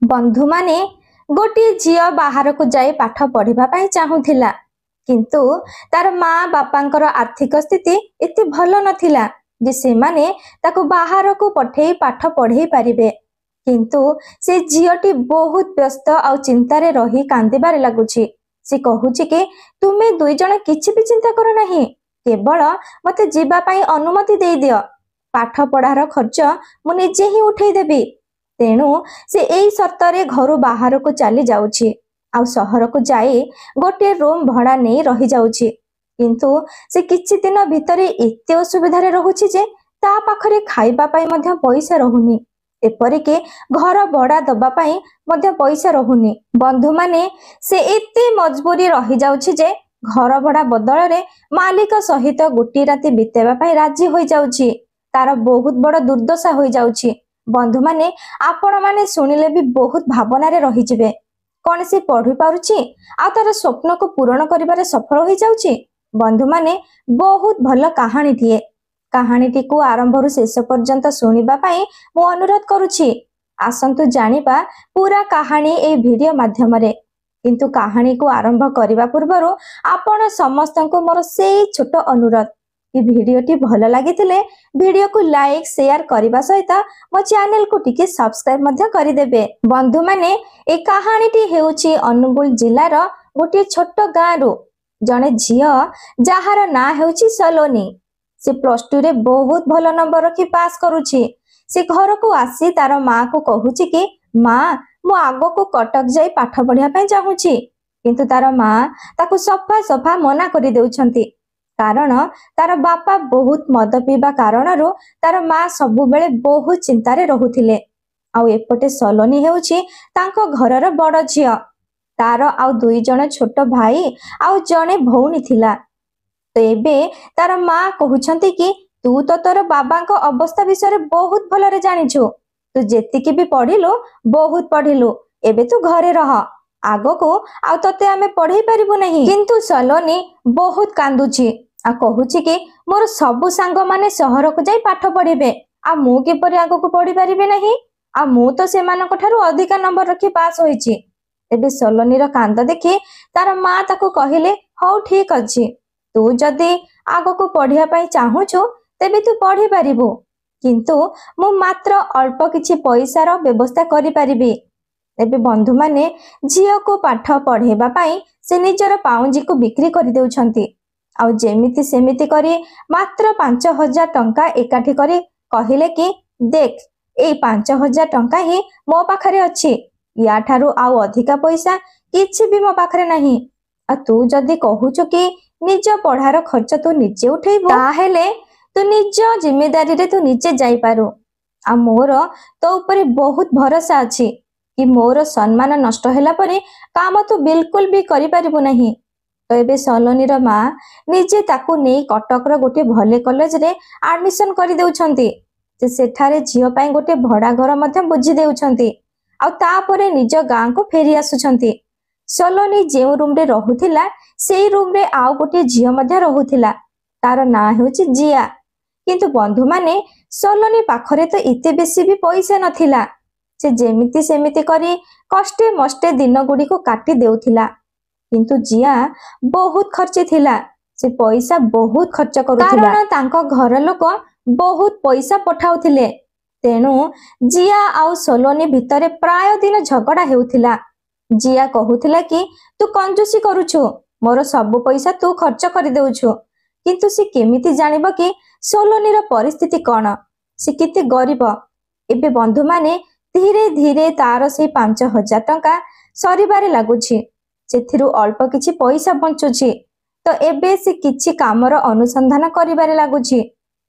बंधु माने गोटे झील बाहर को जाई पाठ पढ़ा चाहूला किंतु तार माँ बापांकर आर्थिक स्थिति एते भल नथिला जे से माने ताको बाहर को पठे पाठ पढ़े पारिबे। किंतु से झीलटी बहुत व्यस्त आ चिंतारे रही कांदिबार लगुछि। से कहूछि कि तुमे दुई जण किछि भी चिंता करो नाही, केवल मते जीवा पई अनुमति दे दियो। पाठ पढ़ार खर्च मु निजे ही उठेई देबी। तेणु से एई सर्तरे घरु बाहर को चली जाउछि आ सहर को जाई गोटे रूम भड़ा नहीं रही जाउछि। किंतु से किछि दिन भितरे एते असुविधा रे रहुछि जे ता पाखरे खाइबा पई मध्य पैसा रहुनी, एपरिके घर भड़ा दबा पई मध्य पैसा रहुनी। बंधु माने से एते मजबूरी रही जाउछि जे घर भड़ा बदल रे मालिक सहित गोटी राति बितेबा पई राजी होई जाउछि। तार बहुत बड़ दुर्दशा होई जाउछि। बंधु माने आपण माने सुनिले भी बहुत भावना रे रही जिवे। कौन से पढ़ी पारुछि आ तार स्वप्न को पूरण करिबारे सफल होई जाउछि। बंधु माने बहुत भल कहानी थिए। कहानीटी को आरंभ रु शेष पर्यंत सुनिबा पई मु अनुरोध करूछि। आसंतु जानिबा पूरा कहानी ए वीडियो माध्यम रे। किंतु कहानी को आरंभ करिबा पूर्वरु आपण समस्त को मोर सेई छोट अनुरोध कि वीडियोटी भल लागितिले वीडियो को लाइक शेयर करबा सहित मो चैनल को टिके सब्सक्राइब मध्य करिदेबे। बंधु माने ए कहानीटी हेउची अनुगुल जिल्लार गोटे छोट गाँरु जने झियो जहार ना हेउची सलोनी। से +2 रे बहुत भल नंबर रखी पास करूची। से घर को आसी तार माँ को कहूची कि माँ मु आगो को कटक जाई पाठ पढ़िया पई चाहूची। किंतु तार माँ ताकू सफा सफा मना करि देउछंती। कारण तार बापा बहुत मद पीबा कारण तार माँ सबु बेले बहुत चिंतारे रहुथिले। आउ एपटे सलोनी हेउची तांको घरर बड़ झियो। तार आउ दुई जण छोट भाई आउ जणे भौणी थिला। तो एबे तार माँ कहउछंती कि तू तो तोर बाबांको अवस्था विषय बहुत भलरे जानिछु। तू जेतिकी भी पढ़िलु बहुत पढ़िलु, एबे तू घरे रह, आगो को आउ तते आमे पढ़ेई परिबु नहीं। किंतु सलोनी बहुत कांदुची आ कहूची कि मोर सबु सांग माने सहर को जाई पाठ पढ़िबे आ मु किपरि आगो को पढ़ी परिबे नहीं। आ मु तो सेमानक ठारू अधिका नंबर रखी पास होईची। एबे सलोनी रो कांद देखि तार माँ ताको कहिले हौ ठीक अछि, तू जदि आगो को पढ़िया पई चाहूछु तेबे तू पढ़ी परिबु। किंतु मु मात्र अल्प किछि पैसार व्यवस्था करि परिबी। एबे बंधु माने झियो को पाठ पढ़ेबा पई से निजर पाउंजी को बिक्री करि देउछंती। आउ जेमिति सेमिति करी मात्र 5000 टंका एकाठी करी कहिले कि देख ए 5000 टंका ही मो पाखरे अछि, या ठारू आउ अधिका पैसा किछि भी मो पाखरे नहीं। आ तू जदि कहूछु कि निज पढ़ार खर्च तू निजे उठेइबो ताहेले तू निज जिम्मेदारी रे तू निजे जाई पारु। आ मोर तो ऊपर बहुत भरोसा अछि कि मोर सम्मान नष्ट होला परे काम तू बिल्कुल भी करि परिबु नहीं। तो एबे सलोनीर माँ निजे ताकू नहीं कटक गोटे भले कॉलेज रे एडमिशन करि देउछंती। से सेठारे झियो पई गोटे भड़ा घर मध्य बुझी देउछंती आ तापरे निज गाँ को फेरी आसुछंती। सलोनी जेउ रूम रे रहुथिला सेई रूम रे आउ गोटे झियो मध्य रहुथिला, तार ना हेउची जिया। किंतु बंधु माने सलोनी पाखरे तो इते बेसी भी पैसा नथिला। से जेमिति सेमिति करी कष्टे मष्टे दिन गुडी को काटी देउथिला। किंतु जिया बहुत खर्ची थिला, से पैसा बहुत खर्च करूथिला कारण तांको घर लोक बहुत पैसा पठाउथिले। तेणु जिया आउ सलोनी भितरे प्राय दिन झगड़ा हेउथिला। जिया कहूथिला कि तू कंजूसी करूछु, मोर सब पैसा तू खर्च करि देउछु। किंतु से केमिति जानिबो कि सलोनीर परिस्थिति कोन, से केते गरीब। एबे बंधु माने धीरे धीरे तार से 5000 टंका सरीबारे लागुछि। सेथिरु अल्प किछि पैसा बंचुछि। तो एबे से किछि कामर अनुसंधान करिबारे लागुछि।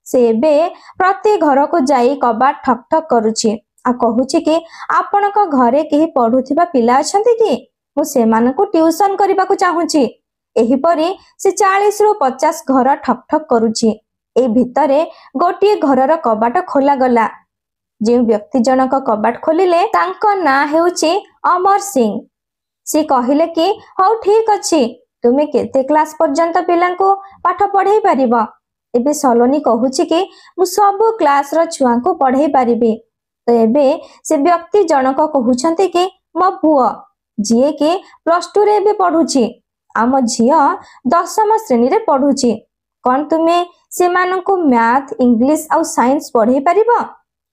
से एबे प्रति घर को जाई कबाट ठक ठक करूछि आ कहूछि कि आपनक घरे केही पढुथिबा पिला अछंती कि मु सेमानकु ट्यूशन करिबाकू चाहूछि। एही परी से 40 रु 50 घर ठक ठक करूछि। ए भितरे गोटिए घरर कबाट खोला गला। जे व्यक्ति जनक कबाट खोलिले तांको ना हेउछि अमर सिंह। सी कहिले कि हौ ठीक अछि, तुमे केते क्लास पर्यंत पिलांको पाठ पढ़ेई परिबो। एबे सलोनी कहूछि कि मु सब क्लास रो छुआ को पढ़ेई परिबी। तो एबे से व्यक्ति जनक कहउछन्ते कि मो पुओ जिए कि +2 रे एबे पढुछि आम झियो 10म श्रेणी रे पढुछि कौन तुमे सेमानंको मैथ इंग्लिश आउ साइंस पढ़े पारिबो।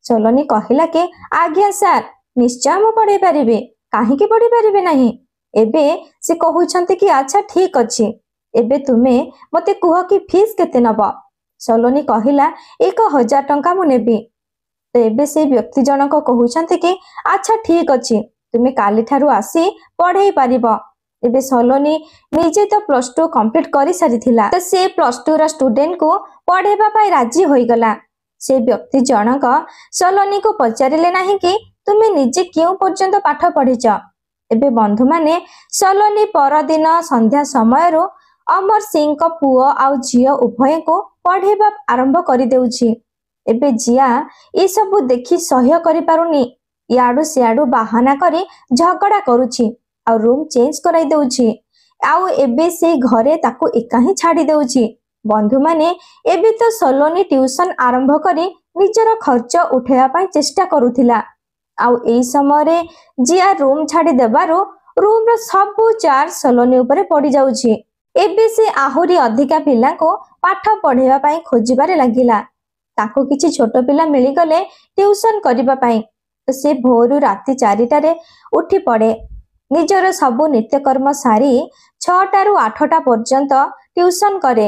सलोनी कहिला कि आज्ञा सर निश्चय मु पढ़े पारिबे काहे कि पढ़े पारिबे नहीं। एबे से कहउछन्ते कि अच्छा ठीक अछि एबे तुमे मते कुह कि फीस केते नबो। सलोनी कहिला 1000 टंका मु नेबी। तो एबे से व्यक्ति जनक कहउछन्ते कि अच्छा ठीक अछि तुमे काली ठारू आसी पढ़े पारिबो। एबे सलोनी निजे तो +2 कंप्लीट करि सारिथिला तो से +2 रा स्टूडेंट को पढ़ेबा पाई राजी होई गला। से व्यक्ति जनक सलोनी को पचारिले नाही कि तुमे निजे क्यों पर्यंत पाठ पढ़िछ। एबे बंधु माने सलोनी परदिन संध्या समय रो अमर सिंह को पुओ आउ झियो उभय को पढ़ेबा आरंभ करि देउछि। एबे जिया ई सब देखि सह्य करि पारुनी याडू सियाडू बहाना करी झगड़ा करुछि और रूम चेंज कराई देउछि आउ एबे से घरे ताकू एका ही छाड़ी देउछि। बंधु माने एबे तो सलोनी ट्यूशन आरंभ करी निजर खर्च उठेया पाई चेष्टा करुथिला आउ एई समय रे जिया रूम छाड़ी देबारो रूम रो सब चार्ज सलोनी ऊपर पड़ी जाउछि। एबे से आहुरी अधिका पिला को पाठ पढ़ेवा पाई खोजिबारे लागिला ताकू किछि छोट पिला मिली गले ट्यूशन करिबा पाई। तो से भोरु राति 4टा रे उठी पड़े निजर सबु नित्यकर्म सारी 6टा रु 8टा पर्यंत ट्यूशन करे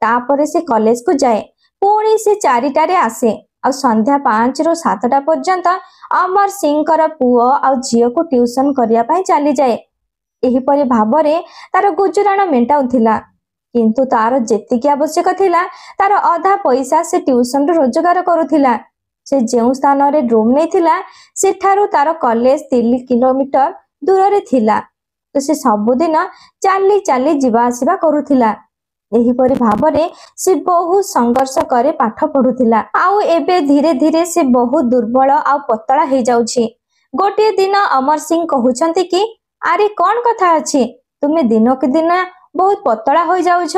तापरे से कॉलेज को जाए पुणी से 4टा रे आसे और संध्या 5 रु 7टा पर्यंत अमर सिंह कर पुओ और झियो को ट्यूशन करिया पाई चली जाए। एही परि भाबरे तार गुजराण मेंटाउथिला किंतु तार जेतिकी आवश्यक थिला तार आधा पैसा से ट्यूशन रो रोजगार करुथिला। से जेउ स्थान रे रूम नै थिला सेठारु तार कॉलेज 3 किलोमीटर दूर रे थिला तो से सबुदिन चाली चाली जीवा आसीबा करुथिला। एही परि भाबरे से बहुत संघर्ष करे पाठ पढुथिला आउ एबे धीरे धीरे से बहुत दुर्बल आउ पतला हे जाउछि। गोटे दिन अमर सिंह कहउछन्ते कि अरे कौन कथा अछि तुमे दिनो के दिन बहुत पतला हो जाउछ।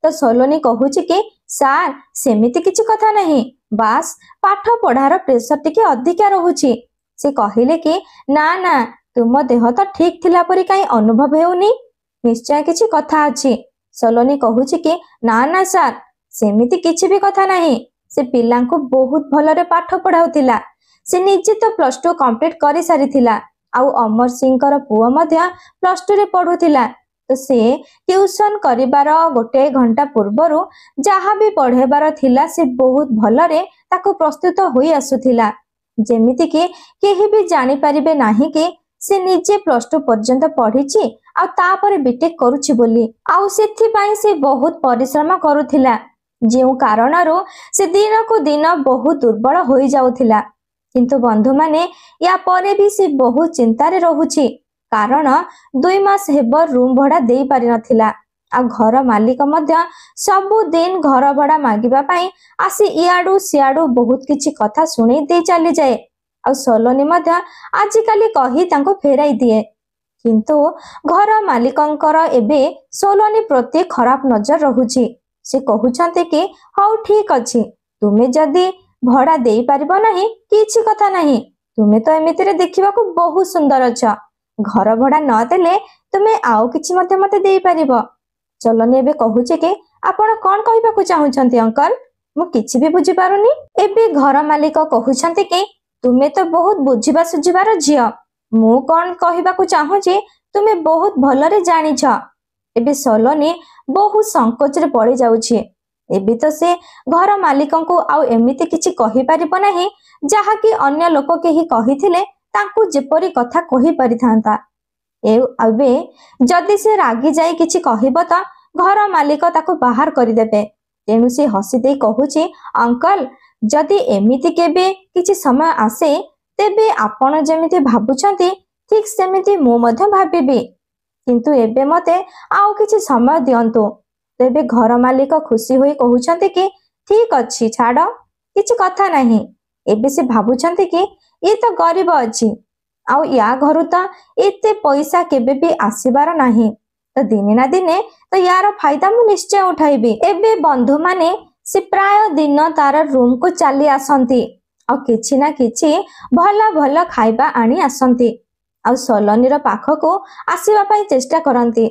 तो सलोनी कहूछि कि सार सेमिति किछि कथा नहीं बास पाठ पढ़ार प्रेशर टिके अधिका रहुछि। से कहिले कि ना ना तुम देह तो ठीक थिला परि काई अनुभव हेउनी निश्चय किछि कथा अछि। सलोनी कहूछि कि ना ना सार सेमिति किछि भी कथा नहीं से पिला को बहुत भलरे पाठ पढ़ाउथिला से निजे तो +2 कंप्लीट करि सारिथिला आउ अमर सिंह कर पुओ मध्य +2 रे पढुथिला। तो से ट्यूशन करिबार गोटे घंटा पूर्वरु जहा भी पढ़ेबार थिला से बहुत भलरे ताको प्रस्तुत होई आसुथिला जेमिति कि केही भी जानि परिबे नाही कि से निजे +2 पर्यंत पढ़िछि आ तापर बीटेक करूछि बोली आउ सेथि पई से बहुत परिश्रम करुथिला जेउ कारणरो से दिन को दिन बहुत दुर्बल होई जाउथिला। किंतु बंधु माने या परे भी से बहुत चिंता रे रहुछि कारण 2 मास हेब रूम भड़ा देई पारि नथिला आ घर मालिक मध्य सबु दिन घर भड़ा मागिबा पई आसी इयाडू सियाडू बहुत किछि कथा सुनै दे चली जाए आ सलोनी मध्य आजिकाली कही तांको फेराई दिए। किंतु घर मालिकंकर एबे सलोनी प्रति खराब नजर रहुछि। से कहउछन्ते कि हौ ठीक अछि तुमे जदी भड़ा देई पारिबो नाही किछि कथा नाही तुमे तो एमिति रे देखिबा को बहुत सुंदर अछ घर भड़ा न देले तुमे आउ किछि मते देई पारिबो। सलोनी एबे कहउछि कि आपण कोन कहिबा को चाहुछन्ती अंकल मु किछि भी बुझी पारुनी। एबे घर मालिक कहउछन्ते कि तुमे तो बहुत बुझिबा सुझिबार झियो मु कोन कहिबा को चाहुछि तुमे बहुत भलरे जानिछ। एबे सलोनी बहुत संकोच रे पड़ी जाउछि। एबे तो से घर मालिकन को आउ एमिति किछि कहि परिबो नाही जहा कि अन्य लोक केही कहिथिले तांकु जेपरी कथा कहि परिथांता। एबे जदि से रागी जाई किछि कहिबो त घर मालिक ताको बाहर करि देबे तेनु से हसी देई कहूछि अंकल जदि एमिति केबे किछि समय आसे तेबे आपण जेमिति भाबुछन्ती ठीक सेमिति मु मध्य भाबिबी किंतु एबे मते आउ किछि समय दियंतु। तेबे घर मालिक खुशी होई कहउछन्ते कि ठीक अछि छाड़ किछि कथा नाही। एबे से भाबुछन्ते कि ये तो गरीब अछि आउ या घरु त एते पैसा केबे भी आसीबार नाही तो दिने ना दिने तो यार फायदा मु निश्चय उठाइबी। एबे बंधु माने से प्राय दिन तार रूम को चली आसंती ଆଉ କିଛି ନା କିଛି ଭଲ ଭଲ ଖାଇବା ଆଣି ଆସନ୍ତି ଆଉ ସଲୋନୀର ପାଖକୁ ଆସିବା ପାଇଁ ଚେଷ୍ଟା କରନ୍ତି।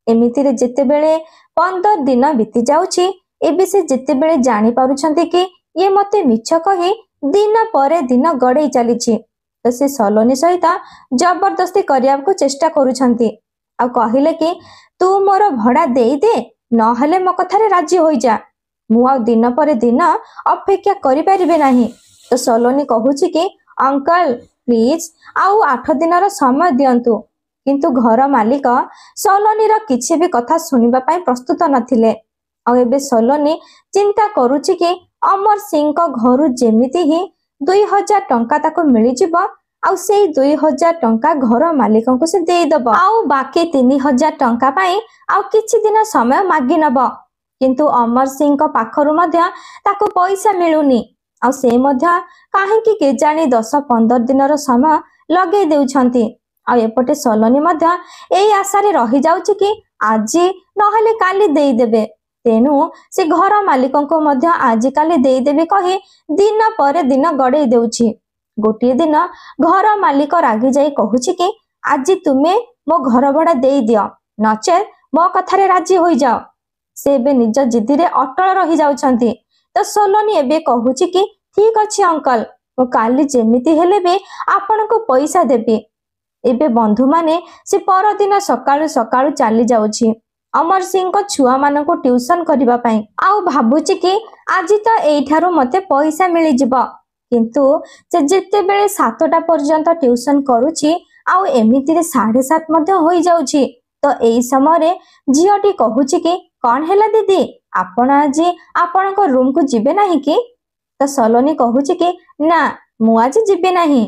ଏମିତିରେ ଯେତେବେଳେ 15 ଦିନ ବିତି ଯାଉଛି, ଏବେ ସେ ଯେତେବେଳେ ଜାଣିପାରୁଛନ୍ତି କି ଇଏ ମତେ ମିଛ କହି ଦିନ ପରେ ଦିନ ଗଡେଇ ଚାଲିଛି, ତ ସେ ସଲୋନୀ ସହିତ ଜବରଦସ୍ତି କରିବାକୁ ଚେଷ୍ଟା କରୁଛନ୍ତି ଆଉ କହିଲେ କି ତୁ ମୋର ଭଡା ଦେଇଦେ, ନହେଲେ ମୋ କଥାରେ ରାଜି ହୋଇଯା, ମୁଁ ଆଉ ଦିନ ପରେ ଦିନ ଅପେକ୍ଷା କରିପାରିବି ନାହିଁ। ତ ସଲୋନୀ କହୁଛି କି ଅଙ୍କଲ ପ୍ଲିଜ ଆଉ 8 ଦିନର ସମୟ ଦିଅନ୍ତୁ। କିନ୍ତୁ ଘର ମାଲିକ ସଲୋନୀର କିଛି ବି କଥା ଶୁଣିବା ପାଇଁ ପ୍ରସ୍ତୁତ ନଥିଲେ। ଆଉ ଏବେ ସଲୋନୀ ଚିନ୍ତା କରୁଛି କି ଅମର ସିଂଙ୍କ ଘରୁ ଯେମିତି ହିଁ 2000 ଟଙ୍କା ତାକୁ ମିଳିଯିବ ଆଉ ସେଇ 2000 ଟଙ୍କା ଘର ମାଲିକଙ୍କୁ ସେ ଦେଇଦବ ଆଉ ବାକି 3000 ଟଙ୍କା ପାଇଁ ଆଉ କିଛି ଦିନ ସମୟ ମାଗି ନବ। କିନ୍ତୁ ଅମର ସିଂଙ୍କ ପାଖରୁ ମଧ୍ୟ ତାକୁ ପଇସା ମିଳୁନି ଆଉ ସେ ମଧ୍ୟ କାହିଁକି କେଜାଣି 10-15 ଦିନର ସମୟ ଲଗେଇ ଦେଉଛନ୍ତି। ଆଉ ଏପଟେ ସଲୋନୀ ମଧ୍ୟ ଏଇ ଆଶାରେ ରହିଯାଉଛି କି ଆଜି ନହେଲେ କାଲି ଦେଇଦେବେ, ତେଣୁ ସେ ଘର ମାଲିକଙ୍କୁ ମଧ୍ୟ ଆଜିକାଲି ଦେଇଦେବି କହି ଦିନ ପରେ ଦିନ ଗଡେଇ ଦେଉଛି। ଗୋଟିଏ ଦିନ ଘର ମାଲିକ ରାଗି ଯାଇ କହୁଛି କି ଆଜି ତୁମେ ମୋ ଘର ଭଡା ଦେଇଦିଅ, ନଚେତ୍ ମୋ କଥାରେ ରାଜି ହୋଇଯାଅ। ସେ ଏବେ ନିଜ ଜିଦିରେ ଅଟଳ ରହିଯାଉଛନ୍ତି। ତ ସଲୋନୀ ଏବେ କହୁଛି କି ଠିକ ଅଛି ଅଙ୍କଲ, ମୁଁ କାଲି ଯେମିତି ହେଲେ ବି ଆପଣଙ୍କୁ ପଇସା ଦେବି। ଏବେ ବନ୍ଧୁମାନେ ସେ ପରଦିନ ସକାଳୁ ସକାଳୁ ଚାଲି ଯାଉଛି ଅମର ସିଂଙ୍କ ଛୁଆମାନଙ୍କୁ ଟ୍ୟୁସନ କରିବା ପାଇଁ ଆଉ ଭାବୁଛି କି ଆଜି ତ ଏଇଠାରୁ ମତେ ପଇସା ମିଳିଯିବ। କିନ୍ତୁ ସେ ଯେତେବେଳେ 7ଟା ପର୍ଯ୍ୟନ୍ତ ଟ୍ୟୁସନ କରୁଛି ଆଉ ଏମିତିରେ 7:30 ମଧ୍ୟ ହୋଇଯାଉଛି, ତ ଏଇ ସମୟରେ ଝିଅଟି କହୁଛି କି କଣ ହେଲା ଦିଦି, ଆପଣ ଆଜି ଆପଣଙ୍କ ରୁମକୁ ଯିବେ ନାହିଁ କି? ତ ସଲୋନୀ କହୁଛି କି ନା ମୁଁ ଆଜି ଯିବି ନାହିଁ।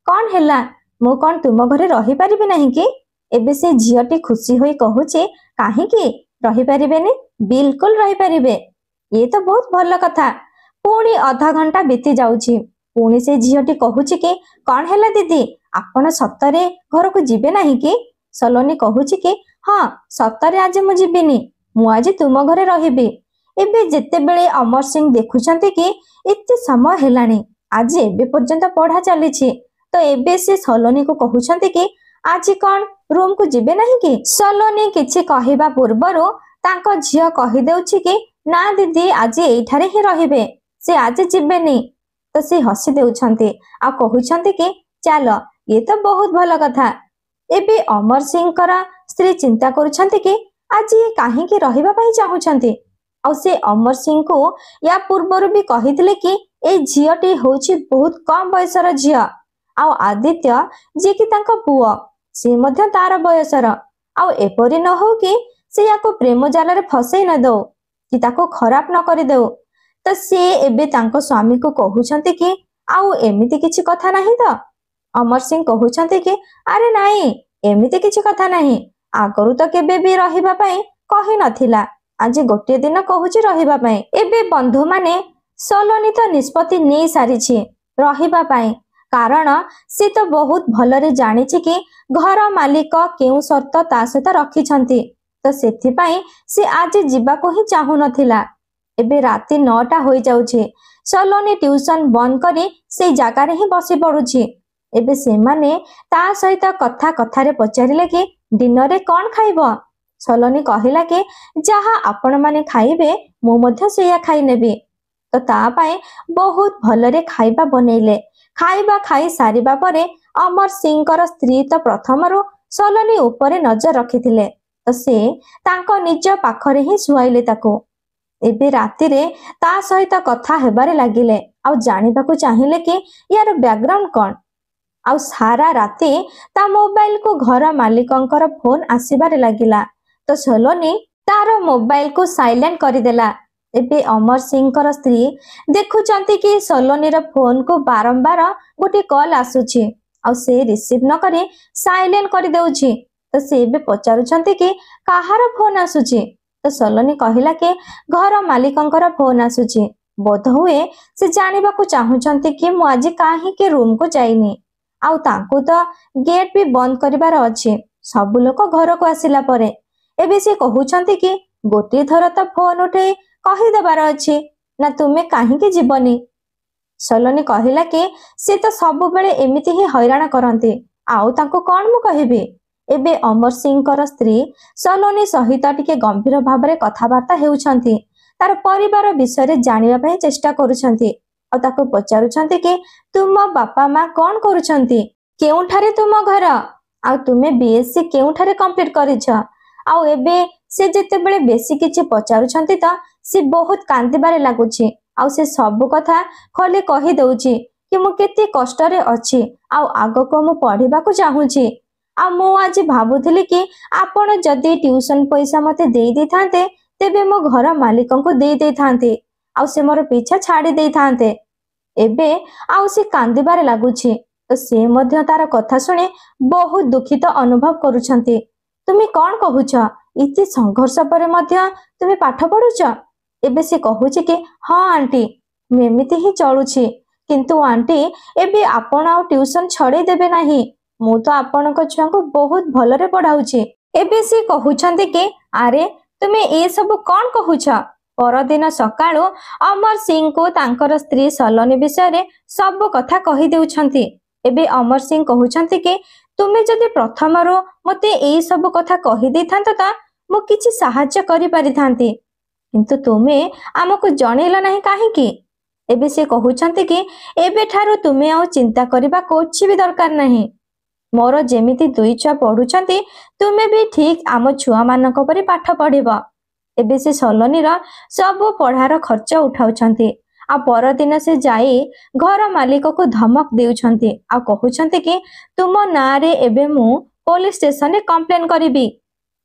କଣ ହେଲା, ମୁଁ କଣ ତୁମ ଘରେ ରହିପାରିବି ନାହିଁ କି? ଏବେ ସେ ଝିଅଟି ଖୁସି ହୋଇ କହୁଛି କାହିଁକି ରହିପାରିବେନି, ବିଲକୁଲ ରହିପାରିବେ, ଇଏ ତ ବହୁତ ଭଲ କଥା। ପୁଣି ଅଧା ଘଣ୍ଟା ବିତି ଯାଉଛି, ପୁଣି ସେ ଝିଅଟି କହୁଛି କି କଣ ହେଲା ଦିଦି, ଆପଣ ସତରେ ଘରକୁ ଯିବେ ନାହିଁ କି? ସଲୋନୀ କହୁଛି କି ହଁ ସତରେ ଆଜି ମୁଁ ଯିବିନି, ମୁଁ ଆଜି ତୁମ ଘରେ ରହିବି। ଏବେ ଯେତେବେଳେ ଅମର ସିଂ ଦେଖୁଛନ୍ତି କି ଏତେ ସମୟ ହେଲାଣି, ଆଜି ଏବେ ପର୍ଯ୍ୟନ୍ତ ପଢା ଚାଲିଛି, ତ ଏବେ ସେ ସଲୋନୀକୁ କହୁଛନ୍ତି କି ଆଜି କଣ ରୁମକୁ ଯିବେ ନାହିଁ କି? ସଲୋନୀ କିଛି କହିବା ପୂର୍ବରୁ ତାଙ୍କ ଝିଅ କହିଦେଉଛି କି ନା ଦିଦି ଆଜି ଏଇଠାରେ ହିଁ ରହିବେ, ସେ ଆଜି ଯିବେନି। ତ ସେ ହସି ଦେଉଛନ୍ତି ଆଉ କହୁଛନ୍ତି କି ଚାଲ, ଇଏ ତ ବହୁତ ଭଲ କଥା। ଏବେ ଅମର ସିଂଙ୍କର ସ୍ତ୍ରୀ ଚିନ୍ତା କରୁଛନ୍ତି କି ଆଜି ଇଏ କାହିଁକି ରହିବା ପାଇଁ ଚାହୁଁଛନ୍ତି। ଆଉ ସେ ଅମର ସିଂଙ୍କୁ ୟା ପୂର୍ବରୁ ବି କହିଥିଲେ କି ଏଇ ଝିଅଟି ହେଉଛି ବହୁତ କମ ବୟସର ଝିଅ ଆଉ ଆଦିତ୍ୟ ଯିଏକି ତାଙ୍କ ପୁଅ, ସେ ମଧ୍ୟ ତାର ବୟସର। ଆଉ ଏପରି ନ ହଉ କି ସେ ୟାକୁ ପ୍ରେମ ଜାଲରେ ଫସେଇ ନ ଦଉ କି ତାକୁ ଖରାପ ନ କରିଦେଉ। ତ ସେ ଏବେ ତାଙ୍କ ସ୍ୱାମୀକୁ କହୁଛନ୍ତି କି ଆଉ ଏମିତି କିଛି କଥା ନାହିଁ ତ? ଅମର ସିଂ କହୁଛନ୍ତି କି ଆରେ ନାଇଁ, ଏମିତି କିଛି କଥା ନାହିଁ, ଆଗରୁ ତ କେବେ ବି ରହିବା ପାଇଁ କହି ନଥିଲା, ଆଜି ଗୋଟିଏ ଦିନ କହୁଛି ରହିବା ପାଇଁ। ଏବେ ବନ୍ଧୁମାନେ ସଲୋନୀ ତ ନିଷ୍ପତ୍ତି ନେଇ ସାରିଛି ରହିବା ପାଇଁ, କାରଣ ସେ ତ ବହୁତ ଭଲରେ ଜାଣିଛି କି ଘର ମାଲିକ କେଉଁ ସର୍ତ୍ତ ତା ସହିତ ରଖିଛନ୍ତି, ତ ସେଥିପାଇଁ ସେ ଆଜି ଯିବାକୁ ହିଁ ଚାହୁଁନଥିଲା। ଏବେ ରାତି 9ଟା ହୋଇଯାଉଛି, ସଲୋନୀ ଟ୍ୟୁସନ ବନ୍ଦ କରି ସେଇ ଜାଗାରେ ହିଁ ବସି ପଡୁଛି। ଏବେ ସେମାନେ ତା ସହିତ କଥା କଥାରେ ପଚାରିଲେ କି ଦିନରେ କଣ ଖାଇବ? ସଲୋନୀ କହିଲା କି ଯାହା ଆପଣମାନେ ଖାଇବେ ମୁଁ ମଧ୍ୟ ସେଇଆ ଖାଇନେବି। ତ ତା ପାଇଁ ବହୁତ ଭଲରେ ଖାଇବା ବନେଇଲେ। ଖାଇବା ଖାଇ ସାରିବା ପରେ ଅମର ସିଂଙ୍କର ସ୍ତ୍ରୀ ତ ପ୍ରଥମରୁ ସଲୋନୀ ଉପରେ ନଜର ରଖିଥିଲେ, ତ ସେ ତାଙ୍କ ନିଜ ପାଖରେ ହିଁ ଶୁଆଇଲେ ତାକୁ। ଏବେ ରାତିରେ ତା ସହିତ କଥା ହେବାରେ ଲାଗିଲେ ଆଉ ଜାଣିବାକୁ ଚାହିଁଲେ କି ୟାର ବ୍ୟାକଗ୍ରାଉଣ୍ଡ କଣ। ଆଉ ସାରା ରାତି ତା ମୋବାଇଲକୁ ଘର ମାଲିକଙ୍କର ଫୋନ ଆସିବାରେ ଲାଗିଲା, ତ ସଲୋନୀ ତାର ମୋବାଇଲକୁ ସାଇଲେଣ୍ଟ କରିଦେଲା। ଏବେ ଅମର ସିଂଙ୍କର ସ୍ତ୍ରୀ ଦେଖୁଛନ୍ତି କି ସଲୋନୀର ଫୋନକୁ ବାରମ୍ବାର ଗୋଟେ କଲ ଆସୁଛି ଆଉ ସେ ରିସିଭ ନ କରି ସାଇଲେଣ୍ଟ କରିଦେଉଛି। ତ ସେ ଏବେ ପଚାରୁଛନ୍ତି କି କାହାର ଫୋନ ଆସୁଛି? ତ ସଲୋନୀ କହିଲା କି ଘର ମାଲିକଙ୍କର ଫୋନ ଆସୁଛି, ବୋଧହୁଏ ସେ ଜାଣିବାକୁ ଚାହୁଁଛନ୍ତି କି ମୁଁ ଆଜି କାହିଁକି ରୁମକୁ ଯାଇନି ଆଉ ତାଙ୍କୁ ତ ଗେଟ୍ ବି ବନ୍ଦ କରିବାର ଅଛି ସବୁ ଲୋକ ଘରକୁ ଆସିଲା ପରେ। ଏବେ ସେ କହୁଛନ୍ତି କି ଗୋଟିଏ ଥର ତ ଫୋନ ଉଠେଇ କହିଦେବାର ଅଛି ନା ତୁମେ କାହିଁକି ଯିବନି। ସଲୋନୀ କହିଲା କି ସେ ତ ସବୁବେଳେ ଏମିତି ହିଁ ହଇରାଣ କରନ୍ତି, ଆଉ ତାଙ୍କୁ କଣ ମୁଁ କହିବି। ଏବେ ଅମର ସିଂଙ୍କର ସ୍ତ୍ରୀ ସଲୋନୀ ସହିତ ଟିକେ ଗମ୍ଭୀର ଭାବରେ କଥାବାର୍ତ୍ତା ହେଉଛନ୍ତି। ତାର ପରିବାର ବିଷୟରେ ଜାଣିବା ପାଇଁ ଚେଷ୍ଟା କରୁଛନ୍ତି ଆଉ ତାକୁ ପଚାରୁଛନ୍ତି କି ତୁମ ବାପା ମା କଣ କରୁଛନ୍ତି, କେଉଁଠାରେ ତୁମ ଘର, ଆଉ ତୁମେ ବିଏସସି କେଉଁଠାରେ କମ୍ପ୍ଲିଟ କରିଛ। ଆଉ ଏବେ ସେ ଯେତେବେଳେ ବେଶୀ କିଛି ପଚାରୁଛନ୍ତି ତ ସେ ବହୁତ କାନ୍ଦିବାରେ ଲାଗୁଛି ଆଉ ସେ ସବୁ କଥା ଖୋଲି କହିଦେଉଛି କି ମୁଁ କେତେ କଷ୍ଟରେ ଅଛି ଆଉ ଆଗକୁ ମୁଁ ପଢିବାକୁ ଚାହୁଁଛି। ଆଉ ମୁଁ ଆଜି ଭାବୁଥିଲି କି ଆପଣ ଯଦି ଟ୍ୟୁସନ ପଇସା ମତେ ଦେଇ ଦେଇଥାନ୍ତେ ତେବେ ମୋ ଘର ମାଲିକଙ୍କୁ ଦେଇ ଦେଇଥାନ୍ତେ ଆଉ ସେ ମୋର ପିଛା ଛାଡି ଦେଇଥାନ୍ତେ। ଏବେ ଆଉ ସେ କାନ୍ଦିବାରେ ଲାଗୁଛି ତ ସେ ମଧ୍ୟ ତାର କଥା ଶୁଣି ବହୁତ ଦୁଃଖିତ ଅନୁଭବ କରୁଛନ୍ତି। ତୁମେ କଣ କହୁଛ, ଏତେ ସଂଘର୍ଷ ପରେ ମଧ୍ୟ ତୁମେ ପାଠ ପଢୁଛ। ଏବେ ସେ କହୁଛି କି ହଁ ଆଣ୍ଟି, ମୁଁ ଏମିତି ହିଁ ଚଳୁଛି, କିନ୍ତୁ ଆଣ୍ଟି ଏବେ ଆପଣ ଆଉ ଟ୍ୟୁସନ ଛଡେଇ ଦେବେ ନାହିଁ, ମୁଁ ତ ଆପଣଙ୍କ ଛୁଆଙ୍କୁ ବହୁତ ଭଲରେ ପଢାଉଛି। ଏବେ ସେ କହୁଛନ୍ତି କି ଆରେ ତୁମେ ଏସବୁ କଣ କହୁଛ। ପରଦିନ ସକାଳୁ ଅମର ସିଂଙ୍କୁ ତାଙ୍କର ସ୍ତ୍ରୀ ସଲୋନୀ ବିଷୟରେ ସବୁ କଥା କହିଦେଉଛନ୍ତି। ଏବେ ଅମର ସିଂ କହୁଛନ୍ତି କି ତୁମେ ଯଦି ପ୍ରଥମରୁ ମତେ ଏଇ ସବୁ କଥା କହିଦେଇଥାନ୍ତ ତ ମୁଁ କିଛି ସାହାଯ୍ୟ କରିପାରିଥାନ୍ତି, କିନ୍ତୁ ତୁମେ ଆମକୁ ଜଣେଇଲ ନାହିଁ କାହିଁକି। ଏବେ ସେ କହୁଛନ୍ତି କି ଏବେଠାରୁ ତୁମେ ଆଉ ଚିନ୍ତା କରିବା କିଛି ବି ଦରକାର ନାହିଁ। ମୋର ଯେମିତି ଦୁଇ ଛୁଆ ପଢୁଛନ୍ତି ତୁମେ ବି ଠିକ ଆମ ଛୁଆମାନଙ୍କ ପରି ପାଠ ପଢିବ। ଏବେ ସେ ସଲୋନୀର ସବୁ ପଢାର ଖର୍ଚ୍ଚ ଉଠାଉଛନ୍ତି ଆଉ ପରଦିନ ସେ ଯାଇ ଘର ମାଲିକକୁ ଧମକ ଦେଉଛନ୍ତି ଆଉ କହୁଛନ୍ତି କି ତୁମ ନାଁରେ ଏବେ ମୁଁ ପୋଲିସ ଷ୍ଟେସନରେ କମ୍ପ୍ଲେନ କରିବି।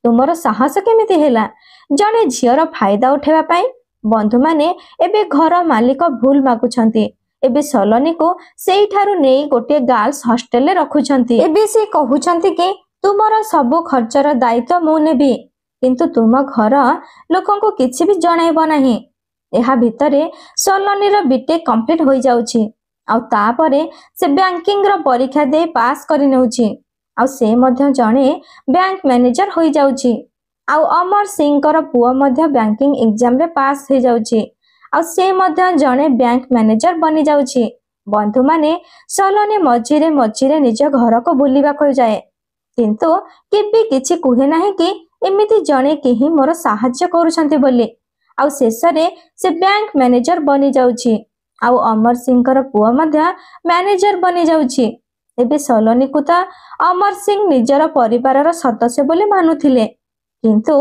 ତୁମର ସାହସ କେମିତି ହେଲା ଜଣେ ଝିଅର ଫାଇଦା ଉଠାଇବା ପାଇଁ। ବନ୍ଧୁମାନେ ଏବେ ଘର ମାଲିକ ଭୁଲ ମାଗୁଛନ୍ତି। ଏବେ ସଲୋନୀକୁ ସେଇଠାରୁ ନେଇ ଗୋଟିଏ ଗାର୍ଲସ ହଷ୍ଟେଲରେ ରଖୁଛନ୍ତି। ଏବେ ସେ କହୁଛନ୍ତି କି ତୁମର ସବୁ ଖର୍ଚ୍ଚର ଦାୟିତ୍ୱ ମୁଁ ନେବି, କିନ୍ତୁ ତୁମ ଘର ଲୋକଙ୍କୁ କିଛି ବି ଜଣାଇବ ନାହିଁ। ଏହା ଭିତରେ ସଲୋନୀର ବିଟେକ୍ କମ୍ପ୍ଲିଟ ହୋଇଯାଉଛି ଆଉ ତାପରେ ସେ ବ୍ୟାଙ୍କିଙ୍ଗର ପରୀକ୍ଷା ଦେଇ ପାସ୍ କରିନେଉଛି ଆଉ ସେ ମଧ୍ୟ ଜଣେ ବ୍ୟାଙ୍କ ମ୍ୟାନେଜର ହୋଇଯାଉଛି। ଆଉ ଅମର ସିଂଙ୍କର ପୁଅ ମଧ୍ୟ ବ୍ୟାଙ୍କିଙ୍ଗ ଏକ୍ଜାମରେ ପାସ୍ ହେଇଯାଉଛି ଆଉ ସେ ମଧ୍ୟ ଜଣେ ବ୍ୟାଙ୍କ ମ୍ୟାନେଜର ବନିଯାଉଛି। ବନ୍ଧୁମାନେ ସଲୋନୀ ମଝିରେ ମଝିରେ ନିଜ ଘରକୁ ବୁଲିବାକୁ ଯାଏ, କିନ୍ତୁ କେବେ କିଛି କୁହେ ନାହିଁ କି ଏମିତି ଜଣେ କେହି ମୋର ସାହାଯ୍ୟ କରୁଛନ୍ତି ବୋଲି। ଆଉ ଶେଷରେ ସେ ବ୍ୟାଙ୍କ ମ୍ୟାନେଜର ବନିଯାଉଛି ଆଉ ଅମର ସିଂଙ୍କର ପୁଅ ମଧ୍ୟ ମ୍ୟାନେଜର ବନିଯାଉଛି। ଏବେ ସଲୋନୀକୁ ତ ଅମର ସିଂ ନିଜର ପରିବାରର ସଦସ୍ୟ ବୋଲି ମାନୁଥିଲେ, କିନ୍ତୁ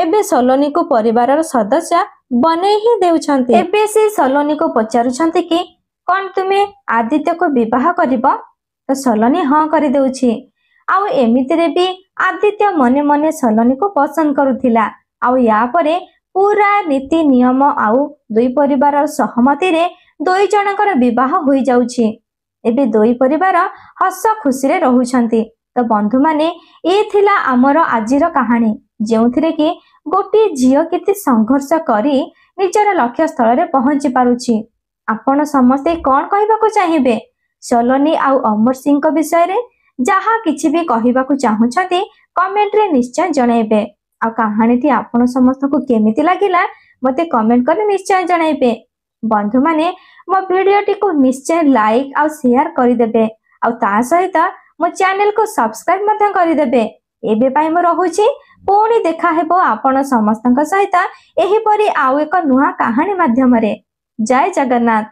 ଏବେ ସଲୋନୀକୁ ପରିବାରର ସଦସ୍ୟ ବନେଇ ହିଁ ଦେଉଛନ୍ତି। ଏବେ ସେ ସଲୋନୀକୁ ପଚାରୁଛନ୍ତି କି କଣ ତୁମେ ଆଦିତ୍ୟକୁ ବିବାହ କରିବ, ତ ସଲୋନୀ ହଁ କରିଦେଉଛି। ଆଉ ଏମିତିରେ ବି ଆଦିତ୍ୟ ମନେ ମନେ ସଲୋନୀକୁ ପସନ୍ଦ କରୁଥିଲା ଆଉ ୟା ପରେ ପୁରା ନୀତି ନିୟମ ଆଉ ଦୁଇ ପରିବାରର ସହମତିରେ ଦୁଇ ଜଣଙ୍କର ବିବାହ ହୋଇଯାଉଛି। ଏବେ ଦୁଇ ପରିବାର ହସ ଖୁସିରେ ରହୁଛନ୍ତି। ତ ବନ୍ଧୁମାନେ ଏ ଥିଲା ଆମର ଆଜିର କାହାଣୀ, ଯେଉଁଥିରେ କି ଗୋଟିଏ ଝିଅ କେତେ ସଂଘର୍ଷ କରି ନିଜର ଲକ୍ଷ୍ୟ ସ୍ଥଳରେ ପହଞ୍ଚି ପାରୁଛି। ଆପଣ ସମସ୍ତେ କଣ କହିବାକୁ ଚାହିଁବେ ସଲୋନୀ ଆଉ ଅମର ସିଂଙ୍କ ବିଷୟରେ। ଯାହା କିଛି ବି କହିବାକୁ ଚାହୁଁଛନ୍ତି କମେଣ୍ଟରେ ନିଶ୍ଚୟ ଜଣାଇବେ। ଆଉ କାହାଣୀଟି ଆପଣ ସମସ୍ତଙ୍କୁ କେମିତି ଲାଗିଲା ମତେ କମେଣ୍ଟ କରି ନିଶ୍ଚୟ ଜଣାଇବେ। ବନ୍ଧୁମାନେ ମୋ ଭିଡିଓଟିକୁ ନିଶ୍ଚୟ ଲାଇକ୍ ଆଉ ସେୟାର କରିଦେବେ ଆଉ ତା ସହିତ ମୋ ଚ୍ୟାନେଲକୁ ସବସ୍କ୍ରାଇବ ମଧ୍ୟ କରିଦେବେ। ଏବେ ପାଇଁ ମୁଁ ରହୁଛି, ପୁଣି ଦେଖା ହେବ ଆପଣ ସମସ୍ତଙ୍କ ସହିତ ଏହିପରି ଆଉ ଏକ ନୂଆ କାହାଣୀ ମାଧ୍ୟମରେ। ଜୟ ଜଗନ୍ନାଥ।